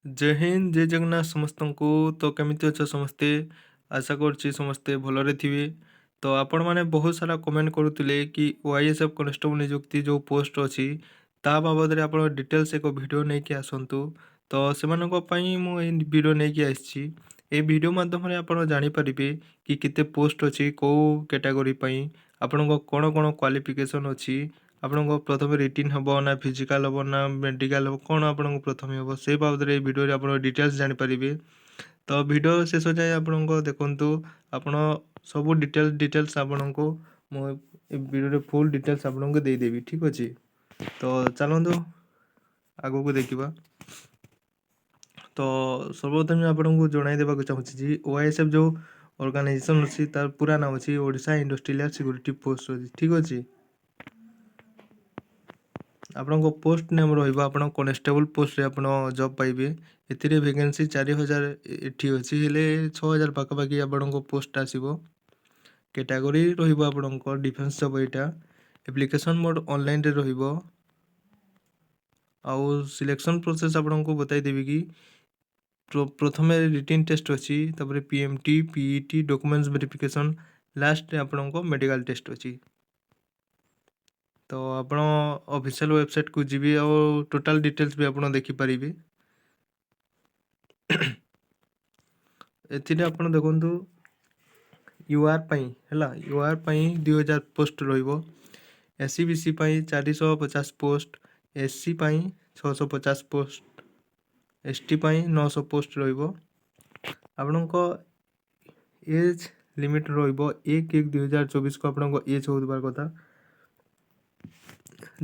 जय हिंद जय जगन्नाथ समस्त को। तो केमिति अଛ ସମସ୍ତେ आशा କରୁଛି ସମସ୍ତେ ଭଲରେ ଥିବେ। ତ ଆପଣମାନେ ବହୁତ ସାରା କମେଣ୍ଟ କରୁଥିଲେ କି ୱାଇଏସ୍ଏଫ୍ କନେଷ୍ଟବଲ ନିଯୁକ୍ତି ଯେଉଁ ପୋଷ୍ଟ ଅଛି ତା ବାବଦରେ ଆପଣ ଡିଟେଲ୍ସ ଏକ ଭିଡ଼ିଓ ନେଇକି ଆସନ୍ତୁ। ତ ସେମାନଙ୍କ ପାଇଁ ମୁଁ ଏହି ଭିଡ଼ିଓ ନେଇକି ଆସିଛି। ଏହି ଭିଡ଼ିଓ ମାଧ୍ୟମରେ ଆପଣ ଜାଣିପାରିବେ କି କେତେ ପୋଷ୍ଟ ଅଛି, କେଉଁ କ୍ୟାଟାଗୋରୀ ପାଇଁ ଆପଣଙ୍କ କ'ଣ କ'ଣ କ୍ୱାଲିଫିକେସନ୍ ଅଛି, ଆପଣଙ୍କ ପ୍ରଥମେ ରିଟିନ୍ ହେବ ନା ଫିଜିକାଲ୍ ହେବ ନା ମେଡ଼ିକାଲ୍ ହେବ, କ'ଣ ଆପଣଙ୍କୁ ପ୍ରଥମେ ହେବ ସେ ବାବଦରେ ଏହି ଭିଡ଼ିଓରେ ଆପଣ ଡିଟେଲ୍ସ ଜାଣିପାରିବେ। ତ ଭିଡ଼ିଓ ଶେଷ ଯାଏଁ ଆପଣଙ୍କ ଦେଖନ୍ତୁ। ଆପଣ ସବୁ ଡିଟେଲ୍ସ ଆପଣଙ୍କୁ ମୁଁ ଏ ଭିଡ଼ିଓରେ ଫୁଲ୍ ଡିଟେଲ୍ସ ଆପଣଙ୍କୁ ଦେଇଦେବି, ଠିକ୍ ଅଛି। ତ ଚାଲନ୍ତୁ ଆଗକୁ ଦେଖିବା। ତ ସର୍ବପ୍ରଥମେ ଆପଣଙ୍କୁ ଜଣାଇ ଦେବାକୁ ଚାହୁଁଛି ଯେ OISF ଯେଉଁ ଅର୍ଗାନାଇଜେସନ୍ ଅଛି ତାର ପୁରା ନାମ ଅଛି ଓଡ଼ିଶା ଇଣ୍ଡଷ୍ଟ୍ରିଆଲ ସିକ୍ୟୁରିଟି ଫୋର୍ସ ଅଛି, ଠିକ୍ ଅଛି। ଆପଣଙ୍କ ପୋଷ୍ଟ ନେମ୍ ରହିବ, ଆପଣ କନେଷ୍ଟେବଲ୍ ପୋଷ୍ଟରେ ଆପଣ ଜବ୍ ପାଇବେ। ଏଥିରେ ଭେକେନ୍ସି 4000 ଏଠି ଅଛି, ହେଲେ 6000 ପାଖାପାଖି ଆପଣଙ୍କ ପୋଷ୍ଟ ଆସିବ। କ୍ୟାଟାଗୋରୀ ରହିବ ଆପଣଙ୍କ ଡିଫେନ୍ସ ଜବ୍ ଏଇଟା। ଆପ୍ଲିକେସନ୍ ମୋଡ଼ ଅନଲାଇନ୍ରେ ରହିବ। ଆଉ ସିଲେକ୍ସନ୍ ପ୍ରୋସେସ୍ ଆପଣଙ୍କୁ ବତାଇ ଦେବି କି ପ୍ରଥମେ ରିଟିନ୍ ଟେଷ୍ଟ ଅଛି, ତାପରେ PMT PET ଡକୁମେଣ୍ଟସ୍ ଭେରିଫିକେସନ୍, ଲାଷ୍ଟରେ ଆପଣଙ୍କ ମେଡ଼ିକାଲ୍ ଟେଷ୍ଟ ଅଛି। ତ ଆପଣ ଅଫିସିଆଲ୍ ୱେବସାଇଟ୍କୁ ଯିବେ ଆଉ ଟୋଟାଲ୍ ଡିଟେଲ୍ସ ବି ଆପଣ ଦେଖିପାରିବେ। ଏଥିରେ ଆପଣ ଦେଖନ୍ତୁ UR ପାଇଁ ହେଲା, UR ପାଇଁ 2000 ପୋଷ୍ଟ ରହିବ। SC BC ପାଇଁ 450 ପୋଷ୍ଟ, SC ପାଇଁ 650 ପୋଷ୍ଟ, ST ପାଇଁ 900 ପୋଷ୍ଟ ରହିବ। ଆପଣଙ୍କ ଏଜ୍ ଲିମିଟ୍ ରହିବ 1/1/2024କୁ ଆପଣଙ୍କ ଏଜ୍ ହେଉଥିବା କଥା,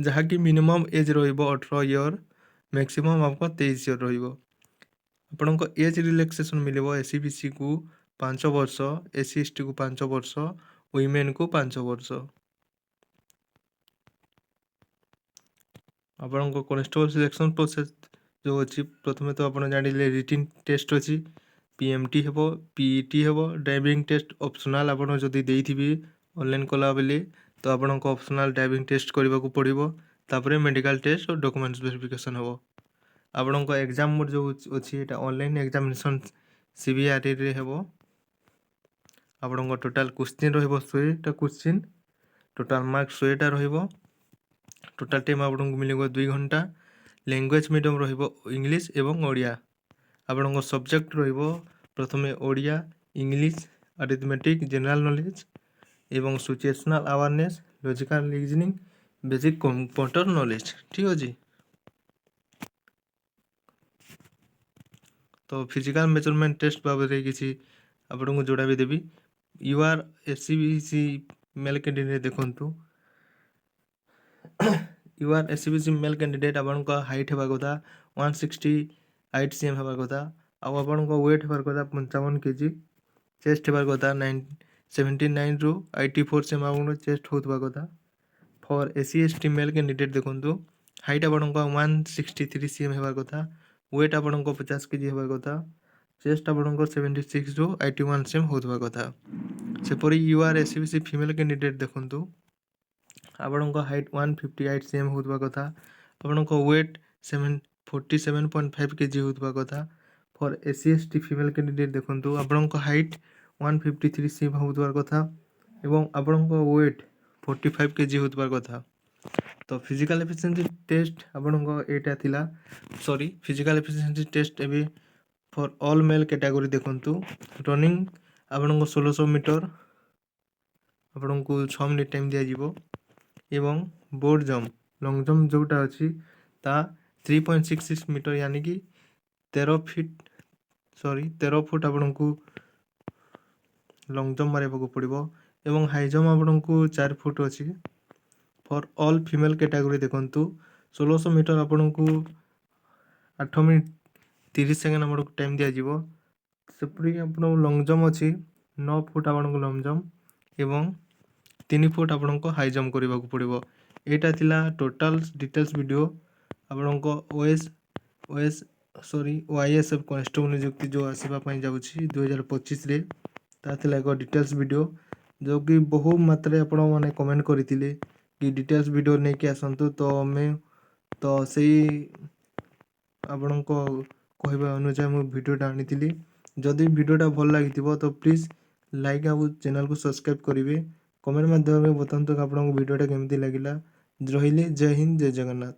ଯାହାକି ମିନିମମ୍ ଏଜ୍ ରହିବ 18 ଇୟର୍, ମ୍ୟାକ୍ସିମମ୍ ଆପଣଙ୍କ 23 ଇୟର୍ ରହିବ। ଆପଣଙ୍କ ଏଜ୍ ରିଲାକ୍ସେସନ୍ ମିଳିବ SC BCକୁ 5 ବର୍ଷ, SC STକୁ 5 ବର୍ଷ, ୱିମେନ୍କୁ 5 ବର୍ଷ। ଆପଣଙ୍କ କନେଷ୍ଟବଲ୍ ସିଲେକ୍ସନ୍ ପ୍ରୋସେସ୍ ଯେଉଁ ଅଛି, ପ୍ରଥମେ ତ ଆପଣ ଜାଣିଲେ ରିଟିନ୍ ଟେଷ୍ଟ ଅଛି, PMT ହେବ, PET ହେବ, ଡ୍ରାଇଭିଂ ଟେଷ୍ଟ ଅପସନାଲ୍ ଆପଣ ଯଦି ଦେଇଥିବେ ଅନଲାଇନ୍ କଲାବେଳେ ତ ଆପଣଙ୍କ ଅପସନାଲ୍ ଡ୍ରାଇଭିଂ ଟେଷ୍ଟ କରିବାକୁ ପଡ଼ିବ। ତାପରେ ମେଡ଼ିକାଲ୍ ଟେଷ୍ଟ ଓ ଡକୁମେଣ୍ଟସ୍ ଭେରିଫିକେସନ୍ ହେବ। ଆପଣଙ୍କ ଏକ୍ଜାମ୍ ମୋଡ଼ ଯେଉଁ ଅଛି ଏଇଟା ଅନଲାଇନ୍ ଏକ୍ଜାମିନେସନ୍ CBREରେ ହେବ। ଆପଣଙ୍କ ଟୋଟାଲ୍ କ୍ୱେଶ୍ଚିନ୍ ରହିବ 100ଟା କ୍ୱେଶ୍ଚିନ୍, ଟୋଟାଲ୍ ମାର୍କ 100ଟା ରହିବ। ଟୋଟାଲ୍ ଟାଇମ୍ ଆପଣଙ୍କୁ ମିଳିବ 2 ଘଣ୍ଟା। ଲାଙ୍ଗୁଏଜ୍ ମିଡ଼ିୟମ୍ ରହିବ ଇଂଲିଶ ଏବଂ ଓଡ଼ିଆ। ଆପଣଙ୍କ ସବଜେକ୍ଟ ରହିବ ପ୍ରଥମେ Odia, English, arithmetic, general knowledge ଏବଂ situational awareness, logical reasoning, basic computer knowledge, ଠିକ୍ ଅଛି। ତ ଫିଜିକାଲ୍ ମେଜରମେଣ୍ଟ ଟେଷ୍ଟ ବାବଦରେ କିଛି ଆପଣଙ୍କୁ ଯୋଡ଼ା ବି ଦେବି। UR SC BC mail candidate ଦେଖନ୍ତୁ। UR SC BC mail candidate ଆପଣଙ୍କ ହାଇଟ୍ ହେବା କଥା 168 cm ହେବା କଥା, ଆଉ ଆପଣଙ୍କ ୱେଟ୍ ହେବାର କଥା 55 kg, ଚେଷ୍ଟ ହେବାର କଥା 79ରୁ 84 cm ଆପଣଙ୍କ ଚେଷ୍ଟ ହେଉଥିବା କଥା। For SC ST mail candidate ଦେଖନ୍ତୁ, ହାଇଟ୍ ଆପଣଙ୍କ 163 cm ହେବାର କଥା, ୱେଟ୍ ଆପଣଙ୍କ 50 kg ହେବା କଥା, ଚେଷ୍ଟ ଆପଣଙ୍କ 76ରୁ 81 cm ହେଉଥିବା କଥା। ସେପରି UR SC BC female candidate ଦେଖନ୍ତୁ, ଆପଣଙ୍କ ହାଇଟ୍ 158 cm ହେଉଥିବା କଥା, ଆପଣଙ୍କ ୱେଟ୍ 47.5 kg ହେଉଥିବା କଥା। For SC ST female candidate ଦେଖନ୍ତୁ, ଆପଣଙ୍କ ହାଇଟ୍ 153 cm ହେଉଥିବା କଥା ଏବଂ ଆପଣଙ୍କ ୱେଟ୍ 45 kg ହେଉଥିବା କଥା। ତ ଫିଜିକାଲ୍ ଏଫିସିଏନ୍ସି ଟେଷ୍ଟ ଆପଣଙ୍କ ଏଇଟା ଥିଲା। ଫିଜିକାଲ୍ ଏଫିସିଏନ୍ସି ଟେଷ୍ଟ ଏବେ ଫର୍ ଅଲ୍ ମେଲ୍ କ୍ୟାଟାଗୋରୀ ଦେଖନ୍ତୁ। ରନିଂ ଆପଣଙ୍କ 1600 ମିଟର, ଆପଣଙ୍କୁ 6 ମିନିଟ୍ ଟାଇମ୍ ଦିଆଯିବ ଏବଂ ବୋର୍ଡ଼ ଜମ୍ପ ଲଙ୍ଗ୍ ଜମ୍ପ ଯେଉଁଟା ଅଛି ତା 3.66 ମିଟର, यानी कि 13 ଫୁଟ୍ ଆପଣଙ୍କୁ ଲଙ୍ଗ୍ ଜମ୍ପ ମାରିବାକୁ ପଡ଼ିବ ଏବଂ ହାଇ ଜମ୍ପ ଆପଣଙ୍କୁ 4 ଫୁଟ୍ ଅଛି। ଫର୍ ଅଲ୍ ଫିମେଲ୍ କ୍ୟାଟାଗୋରୀ ଦେଖନ୍ତୁ, 1600 ମିଟର ଆପଣଙ୍କୁ 8 ମିନିଟ୍ 30 ସେକେଣ୍ଡ ଆପଣଙ୍କୁ ଟାଇମ୍ ଦିଆଯିବ। ସେପରି ଆପଣଙ୍କୁ ଲଙ୍ଗ୍ ଜମ୍ପ ଅଛି 9 ଫୁଟ୍ ଆପଣଙ୍କୁ ଲଙ୍ଗ୍ ଜମ୍ପ ଏବଂ 3 ଫୁଟ୍ ଆପଣଙ୍କୁ ହାଇ ଜମ୍ପ କରିବାକୁ ପଡ଼ିବ। ଏଇଟା ଥିଲା ଟୋଟାଲ୍ ଡିଟେଲ୍ସ ଭିଡ଼ିଓ ଆପଣଙ୍କ OISF କନେଷ୍ଟବଲ୍ ନିଯୁକ୍ତି ଯେଉଁ ଆସିବା ପାଇଁ ଯାଉଛି 2025ରେ। ତା ଥିଲା ଏକ ଡିଟେଲ୍ସ ଭିଡ଼ିଓ, ଯେଉଁକି ବହୁ ମାତ୍ରାରେ ଆପଣମାନେ କମେଣ୍ଟ କରିଥିଲେ କି ଡିଟେଲ୍ସ ଭିଡ଼ିଓ ନେଇକି ଆସନ୍ତୁ। ତ ସେଇ ଆପଣଙ୍କ କହିବା ଅନୁଯାୟୀ ମୁଁ ଭିଡ଼ିଓଟା ଆଣିଥିଲି। ଯଦି ଭିଡ଼ିଓଟା ଭଲ ଲାଗିଥିବ ତ ପ୍ଲିଜ୍ ଲାଇକ୍ ଆଉ ଚ୍ୟାନେଲ୍କୁ ସବସ୍କ୍ରାଇବ୍ କରିବେ। କମେଣ୍ଟ ମାଧ୍ୟମରେ ବତାନ୍ତୁ ଆପଣଙ୍କୁ ଭିଡ଼ିଓଟା କେମିତି ଲାଗିଲା। ରହିଲି, ଜୟ ହିନ୍ଦ, ଜୟ ଜଗନ୍ନାଥ।